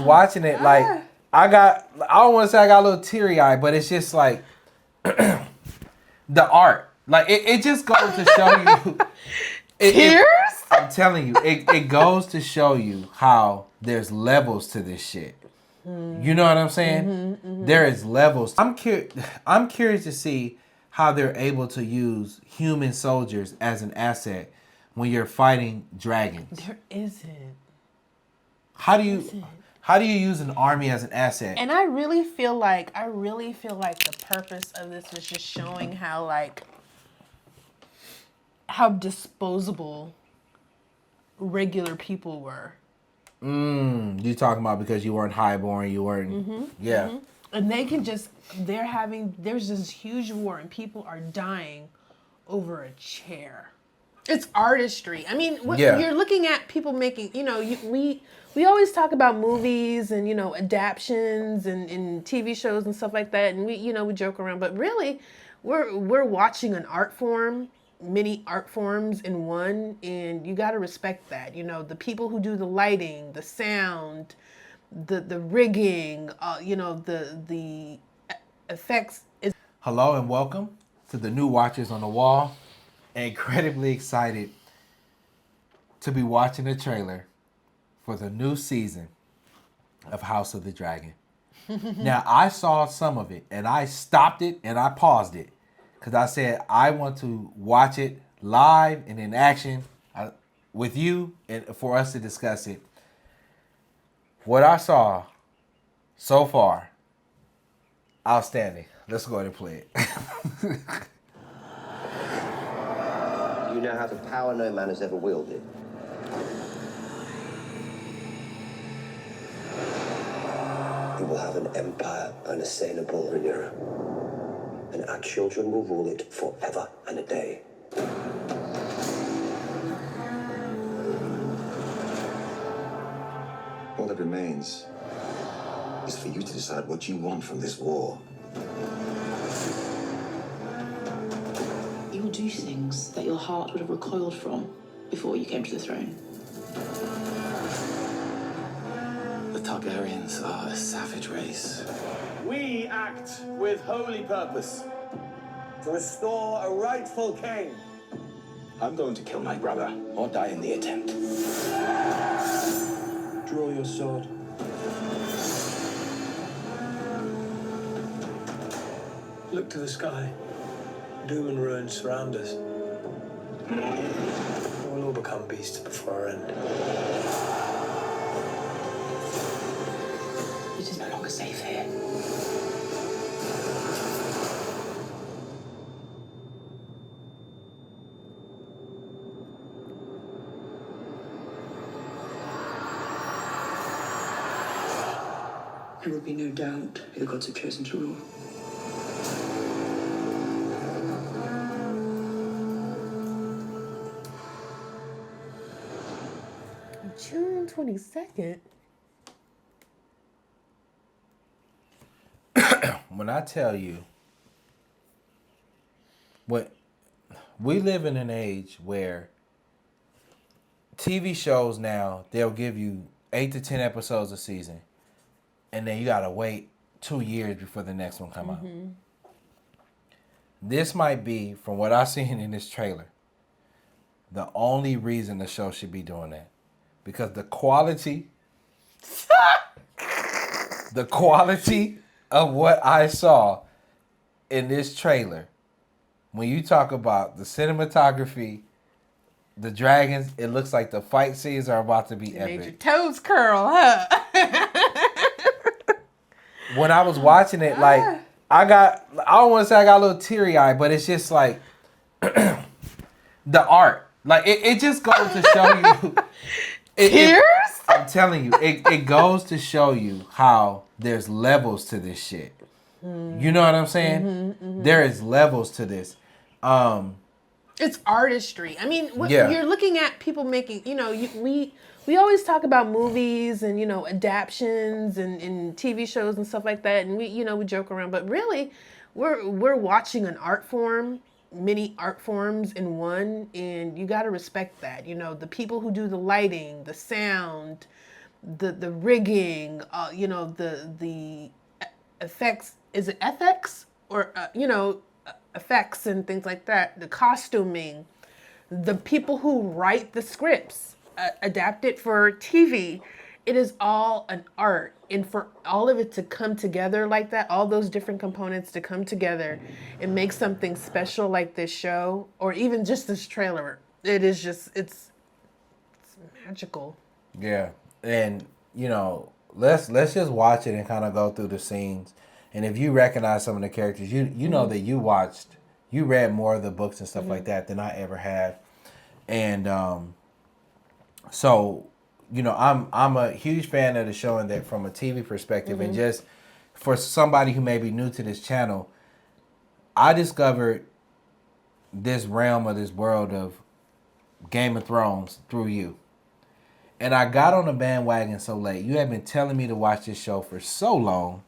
watching it, like I don't want to say I got a little teary eyed, but it's just like the art. Like it just goes to show you. Tears? I'm telling you, it goes to show you how there's levels to this shit. You know what I'm saying? There is levels. I'm curious to see how they're able to use human soldiers as an asset when you're fighting dragons. There isn't. How do you use an army as an asset? And I really feel like the purpose of this was just showing how disposable regular people were. You talking about because you weren't highborn, you weren't And there's this huge war and people are dying over a chair. It's artistry. I mean, you're looking at people making, we always talk about movies and, adaptions and TV shows and stuff like that. And we joke around, but really we're watching an art form, many art forms in one. And you got to respect that. The people who do the lighting, the sound, the rigging, the effects. Hello and welcome to the new Watchers on the Wall. Incredibly excited to be watching the trailer for the new season of House of the Dragon. Now, I saw some of it and I stopped it and I paused it because I said I want to watch it live and in action with you and for us to discuss it. What I saw so far, outstanding. Let's go ahead and play it. You now have a power no man has ever wielded. We will have an empire unassailable, Rhaenyra. And our children will rule it forever and a day. All that remains is for you to decide what you want from this war. You will do things that your heart would have recoiled from before you came to the throne. The Targaryens are a savage race. We act with holy purpose to restore a rightful king. I'm going to kill my brother or die in the attempt. Draw your sword. Look to the sky. Doom and ruin surround us. We'll all become beasts before our end. It is no longer safe here. There will be no doubt who the gods have chosen to rule. June 22nd. When I tell you, we live in an age where TV shows now, they'll give you 8 to 10 episodes a season, and then you gotta wait 2 years before the next one come out. This might be, from what I've seen in this trailer, the only reason the show should be doing that. Because the quality of what I saw in this trailer, when you talk about the cinematography, the dragons, it looks like the fight scenes are about to be epic. Made your toes curl, huh? When I was watching it, like, I don't want to say I got a little teary eyed, but it's just like the art. Like, it just goes to show you. Tears? I'm telling you, it goes to show you how there's levels to this shit. You know what I'm saying? There is levels to this. It's artistry. I mean, you're looking at people making, we always talk about movies and, adaptions and TV shows and stuff like that. And we joke around, but really we're watching an art form, many art forms in one. And you got to respect that. The people who do the lighting, the sound, the rigging, the effects. Is it FX or effects and things like that? The costuming, the people who write the scripts, adapt it for TV. It is all an art, and for all of it to come together like that, all those different components to come together and make something special like this show, or even just this trailer, it's magical. Yeah, and let's just watch it and kind of go through the scenes. And if you recognize some of the characters, you know that you read more of the books and stuff like that than I ever have, and so. I'm a huge fan of the show, and that from a TV perspective, and just for somebody who may be new to this channel, I discovered this realm of this world of Game of Thrones through you. And I got on the bandwagon so late. You have been telling me to watch this show for so long.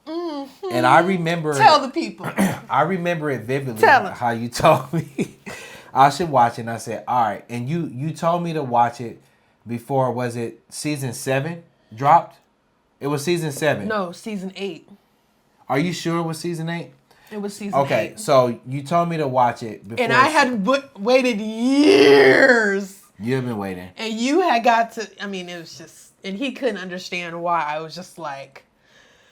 And I remember... Tell the people. I remember it vividly. Tell them. How you told me I should watch it. And I said, all right. And you told me to watch it before, was it season 7 dropped? It was season 7. No, season 8. Are you sure it was season 8? It was season 8. Okay, so you told me to watch it before. And I had waited years. You've been waiting. And you had got to, it was just, and he couldn't understand why. I was just like.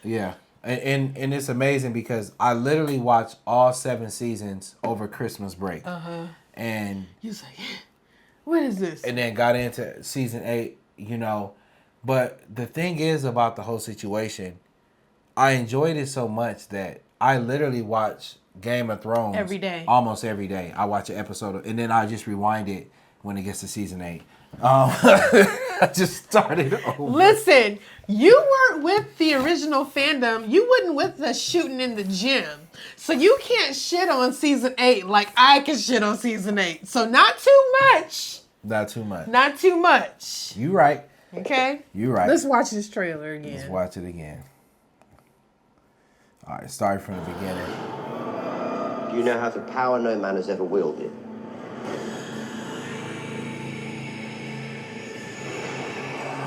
Yeah. And it's amazing because I literally watched all 7 seasons over Christmas break. And he was like, what is this? And then got into season 8, But the thing is about the whole situation, I enjoyed it so much that I literally watch Game of Thrones every day. Almost every day. I watch an episode, and then I just rewind it when it gets to season 8. I just started over. Listen, you weren't with the original fandom. You wasn't with the shooting in the gym. So you can't shit on season 8 like I can shit on season 8. So not too much. Not too much. Not too much. You right. Okay? You right. Let's watch this trailer again. Let's watch it again. All right, start from the beginning. Do you know how to power no man has ever wielded?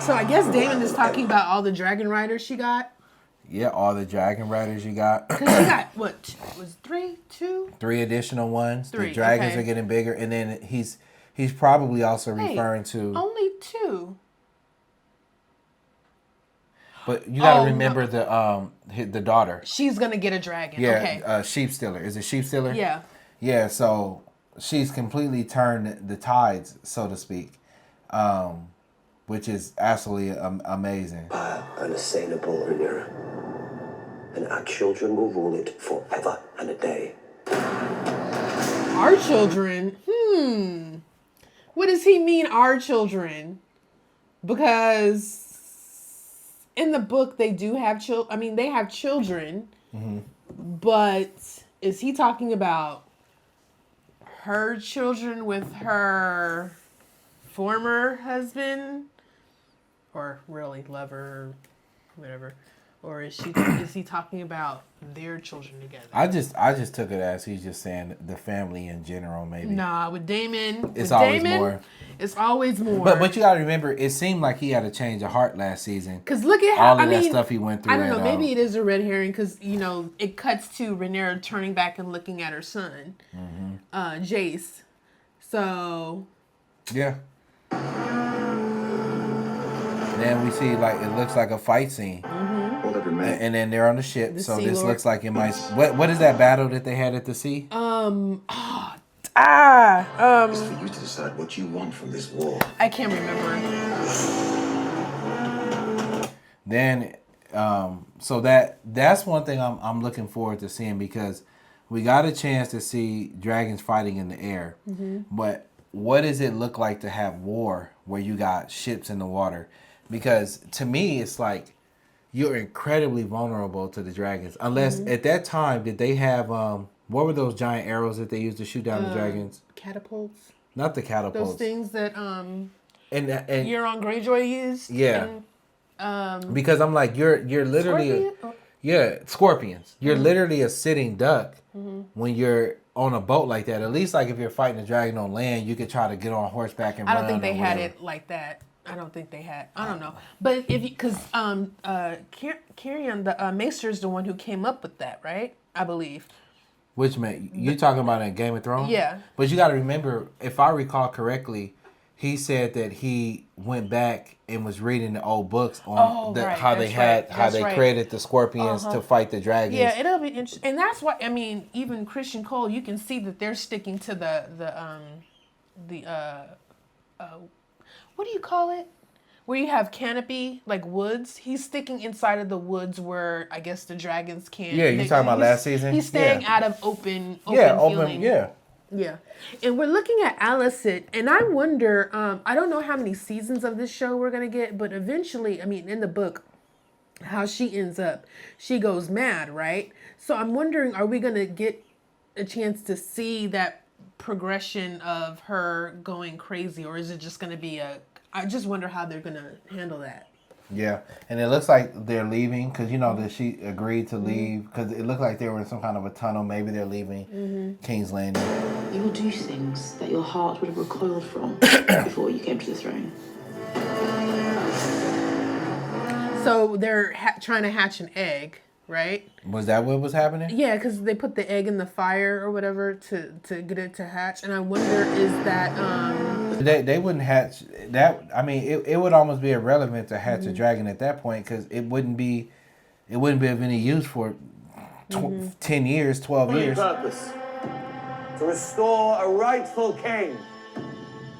So I guess Damon is talking about all the Dragon Riders she got. Yeah, all the Dragon Riders you got. Because she got, what, was 3, 2? 3 additional ones. 3, the dragons okay. are getting bigger. And then he's probably also referring to... only 2. But you got to remember the daughter. She's going to get a dragon. Yeah, Okay. Sheep Stealer. Is it Sheep Stealer? Yeah. Yeah, so she's completely turned the tides, so to speak, which is absolutely amazing. Unassailable, Rhaenyra. And our children will rule it forever and a day. Our children? What does he mean, our children? Because in the book, they do have children. They have children. But is he talking about her children with her former husband? Or really lover, or whatever? Or is he talking about their children together? I just took it as he's just saying the family in general, maybe. Nah, with Damon, it's always more. It's always more. But you got to remember, it seemed like he had a change of heart last season. Because look at how all of that stuff he went through. I don't know. Maybe it is a red herring because it cuts to Rhaenyra turning back and looking at her son, Jace. So yeah. Then we see it looks like a fight scene. And then they're on the ship. So this looks like it might. What is that battle that they had at the sea? It's for you to decide what you want from this war. I can't remember. Then, so that's one thing I'm looking forward to seeing because we got a chance to see dragons fighting in the air. But what does it look like to have war where you got ships in the water? Because to me, it's like you're incredibly vulnerable to the dragons. Unless at that time, did they have, what were those giant arrows that they used to shoot down the dragons? Catapults. Not the catapults. Those things that and Euron Greyjoy used. Yeah. Because I'm like, you're literally... Scorpions. You're literally a sitting duck when you're on a boat like that. At least like if you're fighting a dragon on land, you could try to get on horseback and run. I don't think they had it like that. I don't think they had. I don't know. But if because Carrion, the Maester is the one who came up with that, right? I believe. Which man? You talking about in Game of Thrones? Yeah. But you got to remember, if I recall correctly, he said that he went back and was reading the old books on how they created the scorpions to fight the dragons. Yeah, it'll be interesting, and that's why even Christian Cole, you can see that they're sticking to the what do you call it? Where you have canopy, like woods. He's sticking inside of the woods where I guess the dragons can't. Yeah, you're talking about last season? He's staying out of open feeling. Yeah. And we're looking at Alicent, and I wonder, I don't know how many seasons of this show we're going to get, but eventually, in the book, how she ends up, she goes mad, right? So I'm wondering, are we going to get a chance to see that progression of her going crazy, or is it just going to be I just wonder how they're going to handle that. Yeah, and it looks like they're leaving because that she agreed to leave because it looked like they were in some kind of a tunnel. Maybe they're leaving King's Landing. You will do things that your heart would have recoiled from before you came to the throne. So they're trying to hatch an egg, right? Was that what was happening? Yeah, because they put the egg in the fire or whatever to get it to hatch. And I wonder, is that... They wouldn't hatch that. It would almost be irrelevant to hatch a dragon at that point because it wouldn't be of any use for 10 years, 12 years. Purpose. To restore a rightful king.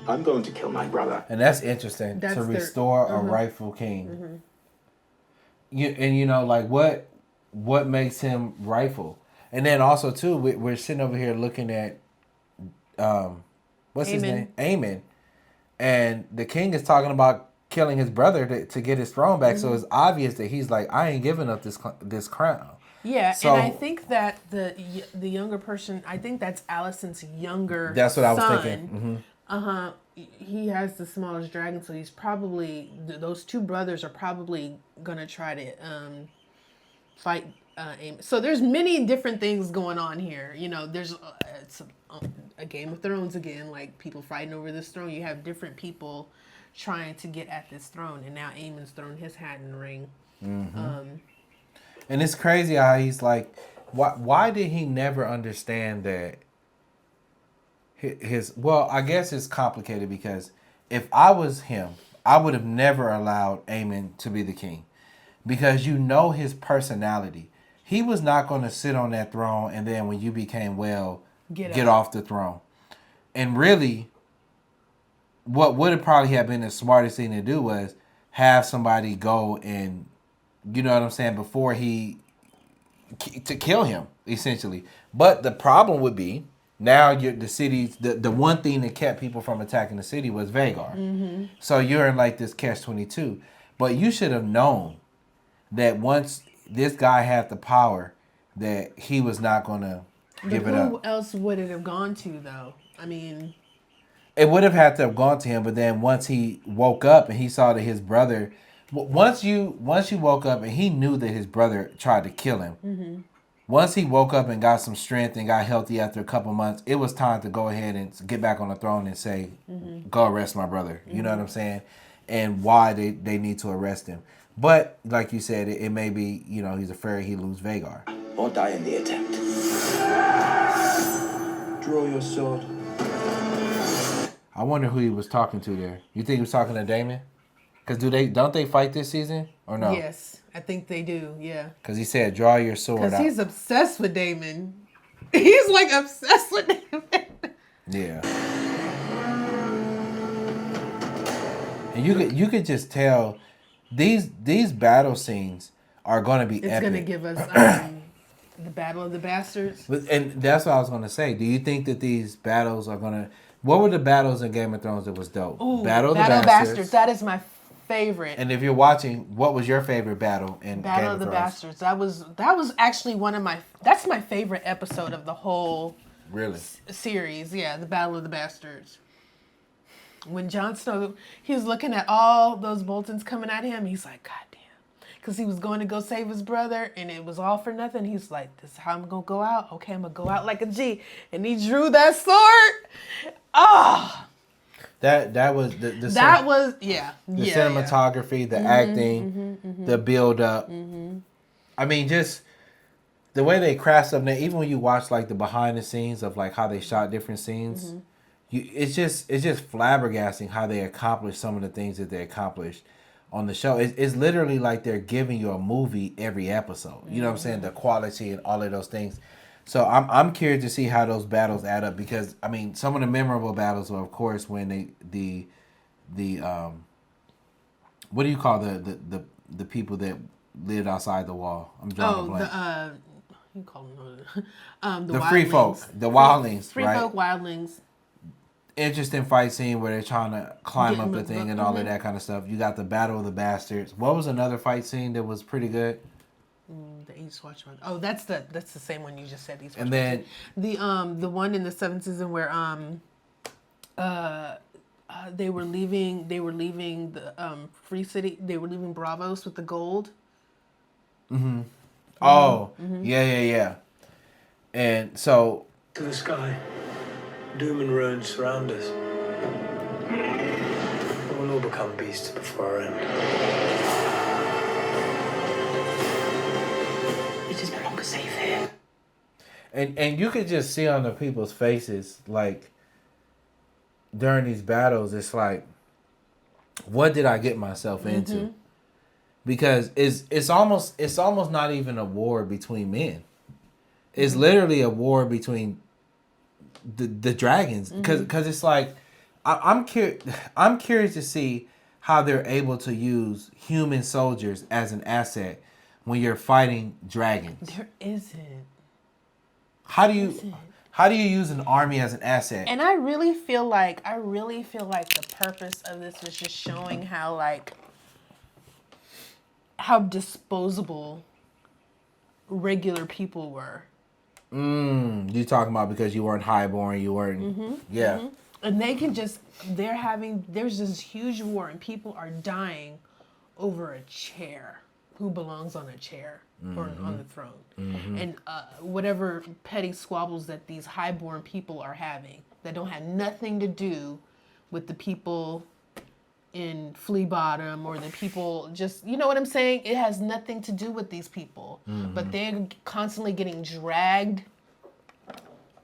I'm going to kill my brother. And that's interesting. To restore a rightful king. What makes him rightful? And then also too, we're sitting over here looking at what's his name? Aemon. And the king is talking about killing his brother to get his throne back. So it's obvious that he's like, I ain't giving up this crown. Yeah, so, and I think that the younger person, I think that's Alicent's younger son. That's what I was thinking. He has the smallest dragon, so he's probably, those two brothers are probably going to try to fight Aemon. So there's many different things going on here. There's it's a Game of Thrones again, like people fighting over this throne. You have different people trying to get at this throne, and now Aemon's thrown his hat in the ring. And it's crazy how he's like, why did he never understand that I guess it's complicated because if I was him, I would have never allowed Aemon to be the king because his personality. He was not going to sit on that throne and then when you became get off the throne. And really, what would have probably have been the smartest thing to do was have somebody go and, you know what I'm saying, before to kill him, essentially. But the problem would be, now the city's, the one thing that kept people from attacking the city was Vhagar. So you're in like this catch-22. But you should have known that once this guy had the power, that he was not going to give it up. Who else would it have gone to, though? It would have had to have gone to him, but then once he woke up and he saw that his brother... Once you woke up and he knew that his brother tried to kill him, once he woke up and got some strength and got healthy after a couple months, it was time to go ahead and get back on the throne and say, go arrest my brother. You know what I'm saying? And why they need to arrest him. But, like you said, it may be, he's afraid he lose Vhagar. Or die in the attempt. Draw your sword. I wonder who he was talking to there. You think he was talking to Daemon? Because don't they fight this season or no? Yes, I think they do. Yeah. Because he said, "Draw your sword." Because he's obsessed with Daemon. He's like obsessed with Daemon. Yeah. And you could just tell these battle scenes are going to be epic. It's going to give us the Battle of the Bastards. And that's what I was going to say. Do you think that these battles are going to... What were the battles in Game of Thrones that was dope? Ooh, Battle of the Bastards. That is my favorite. And if you're watching, what was your favorite battle in Battle Game of the Thrones? Bastards? That was actually that's my favorite episode of the whole series. Yeah, the Battle of the Bastards. When Jon Snow, he was looking at all those Boltons coming at him, he's like, God damn. Because he was going to go save his brother, and it was all for nothing. He's like, this is how I'm going to go out. Okay, I'm going to go out like a G. And he drew that sword. Ah! That was the cinematography, the acting, the build up. I mean, just the way they craft stuff. Now, even when you watch like the behind the scenes of like how they shot different scenes, it's just flabbergasting how they accomplished some of the things that they accomplished on the show. It's literally like they're giving you a movie every episode. You know what I'm saying? The quality and all of those things. So I'm curious to see how those battles add up, because I mean some of the memorable battles are of course when the what do you call the people that lived outside the wall? I'm drawing a blank. You call them the free folk, the wildlings, free right? folk, wildlings. Interesting fight scene where they're trying to climb up the thing and all of that kind of stuff. You got the Battle of the Bastards. What was another fight scene that was pretty good? The East Watchman. Oh, that's the same one you just said. East And Watchman. then the one in the 7th season where they were leaving the Free City. They were leaving Bravos with the gold. Oh, yeah. And so to the sky, doom and ruin surround us. We'll all become beasts before our end. It is no longer safe here. And you could just see on the people's faces, like during these battles, it's like, what did I get myself into? Because it's almost not even a war between men. It's literally a war between the dragons. Because it's like I'm curious to see how they're able to use human soldiers as an asset when you're fighting dragons. There isn't. How do you use an army as an asset? And I really feel like the purpose of this was just showing how disposable regular people were. You talking about because you weren't highborn, you weren't And there's this huge war and people are dying over a chair. Who belongs on a chair or on the throne? And whatever petty squabbles that these highborn people are having that don't have nothing to do with the people in Flea Bottom or the people just, you know what I'm saying? It has nothing to do with these people. But they're constantly getting dragged.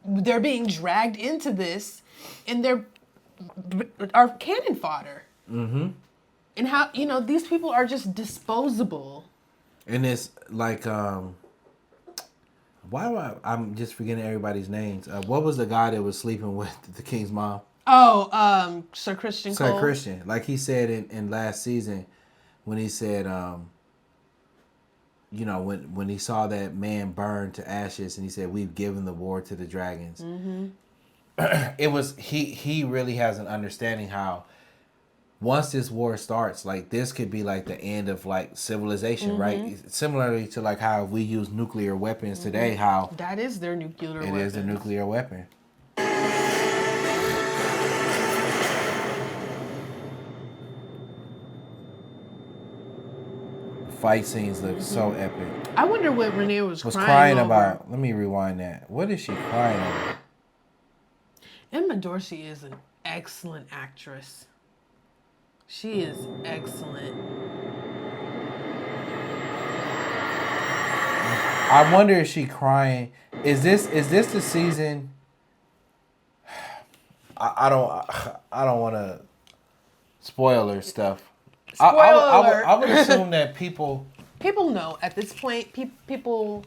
They're being dragged into this and they're cannon fodder. And how, these people are just disposable. And it's like, I'm just forgetting everybody's names. What was the guy that was sleeping with the king's mom? Oh, Sir Christian Cole. Sir Christian. Like he said in last season when he said, when he saw that man burn to ashes and he said, we've given the war to the dragons. It was, he really has an understanding how once this war starts, like this could be like the end of like civilization, right? Similarly to like how we use nuclear weapons today, how that is their nuclear weapon. It is a nuclear weapon. Fight scenes look so epic. I wonder what Renee was crying over. about. Let me rewind that. What is she crying over? Emma Dorsey is an excellent actress. She is excellent. I wonder if she crying. Is this the season? I don't want to spoiler stuff. I would assume that people know at this point. People.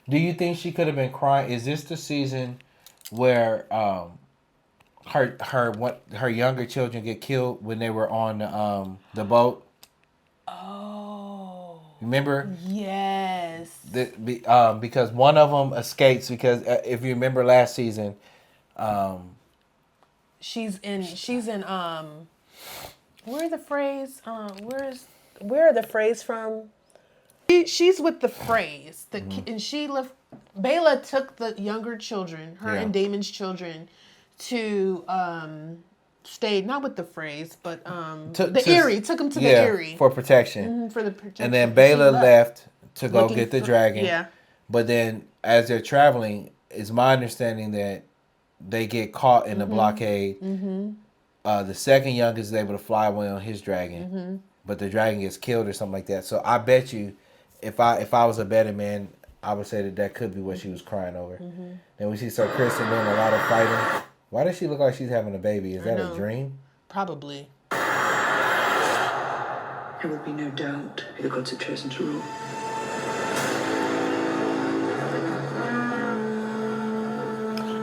Do you think she could have been crying? Is this the season where her younger children get killed when they were on the boat? Oh. Remember? Yes. Because one of them escapes because if you remember last season, she's in where are the Freys? Where are the Freys from? She's with the Freys. And she left. Bela took the younger children, her and Damon's children, to stay not with the Freys, but Eyrie. Took them to the Eyrie for protection. For the protection. And then Bela left to go get the dragon. Yeah. But then as they're traveling, it's my understanding that they get caught in the blockade. The second youngest is able to fly away on his dragon, but the dragon gets killed or something like that. So I bet you, if I was a betting man, I would say that could be what she was crying over. Then we see Sir Kristen doing a lot of fighting. Why does she look like she's having a baby? Is that a dream? Probably. There will be no doubt who the gods have chosen to rule.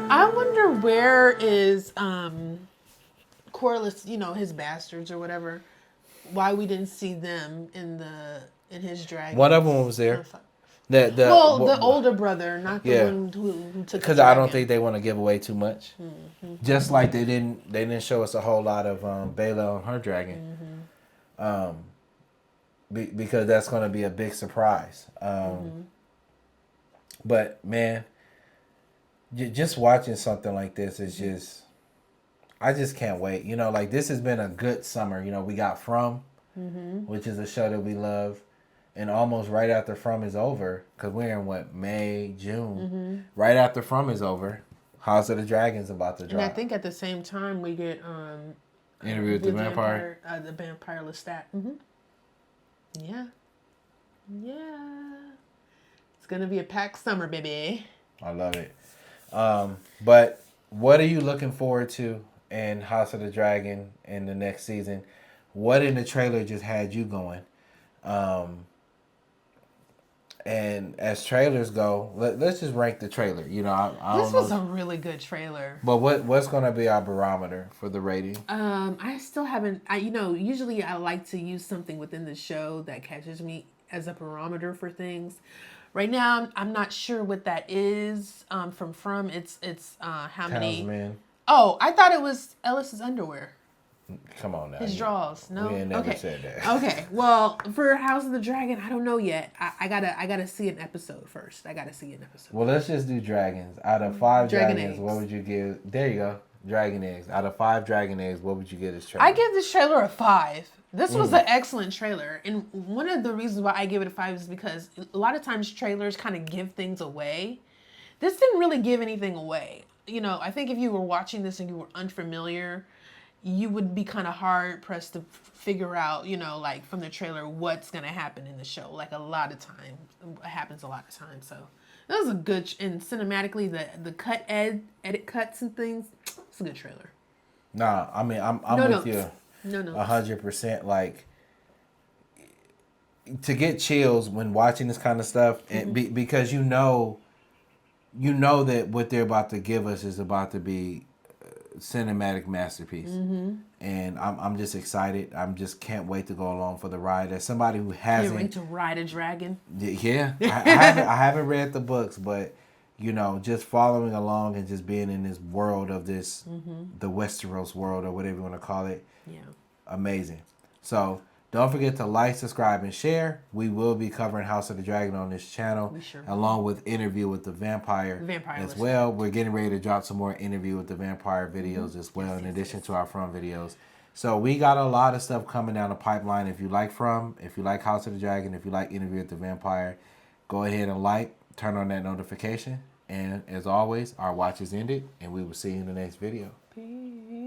I wonder where is Corlys, his bastards or whatever. Why we didn't see them in his dragon. One of them was there. The older brother, not the one who took. Because I don't think they want to give away too much. Just like they didn't show us a whole lot of Bela and her dragon. Because that's going to be a big surprise. But man, just watching something like this is just, I just can't wait. Like this has been a good summer. We got From, which is a show that we love. And almost right after From is over, because we're in May, June. Right after From is over, House of the Dragon's about to drop. And I think at the same time we get Interview with the Vampire. The Vampire Lestat. Yeah. It's gonna be a packed summer, baby. I love it. But what are you looking forward to in House of the Dragon in the next season? What in the trailer just had you going? And as trailers go, let's just rank the trailer. This was a really good trailer. But what's going to be our barometer for the rating? I still haven't. Usually I like to use something within the show that catches me as a barometer for things. Right now, I'm not sure what that is. From it's how many? Talisman. Oh, I thought it was Ellis's underwear. Come on now. His draws. No. We ain't never said that. Okay. Well, for House of the Dragon, I don't know yet. I gotta see an episode first. Well, let's just do dragons. Out of 5 Dragon dragons, eggs. what would you give? There you go. Dragon eggs. Out of 5 dragon eggs, what would you give this trailer? I give this trailer a 5. This was an excellent trailer. And one of the reasons why I give it a 5 is because a lot of times trailers kind of give things away. This didn't really give anything away. I think if you were watching this and you were unfamiliar, you would be kind of hard pressed to figure out, like from the trailer, what's going to happen in the show. Like a lot of time, it happens a lot of times. So that was a good, and cinematically, the edit cuts and things, it's a good trailer. Nah, I mean, I'm with you. No. 100%. Like, to get chills when watching this kind of stuff, and because you know that what they're about to give us is about to be cinematic masterpiece, and I'm just excited. I'm just can't wait to go along for the ride. As somebody who hasn't, can't wait to ride a dragon. Yeah, I haven't read the books, but just following along and just being in this world of this, the Westeros world or whatever you want to call it. Yeah, amazing. So don't forget to like, subscribe, and share. We will be covering House of the Dragon on this channel, along with Interview with the Vampire as well. We're getting ready to drop some more Interview with the Vampire videos as well, in addition to our From videos. So we got a lot of stuff coming down the pipeline. If you like From, if you like House of the Dragon, if you like Interview with the Vampire, go ahead and turn on that notification. And as always, our watch is ended, and we will see you in the next video. Peace.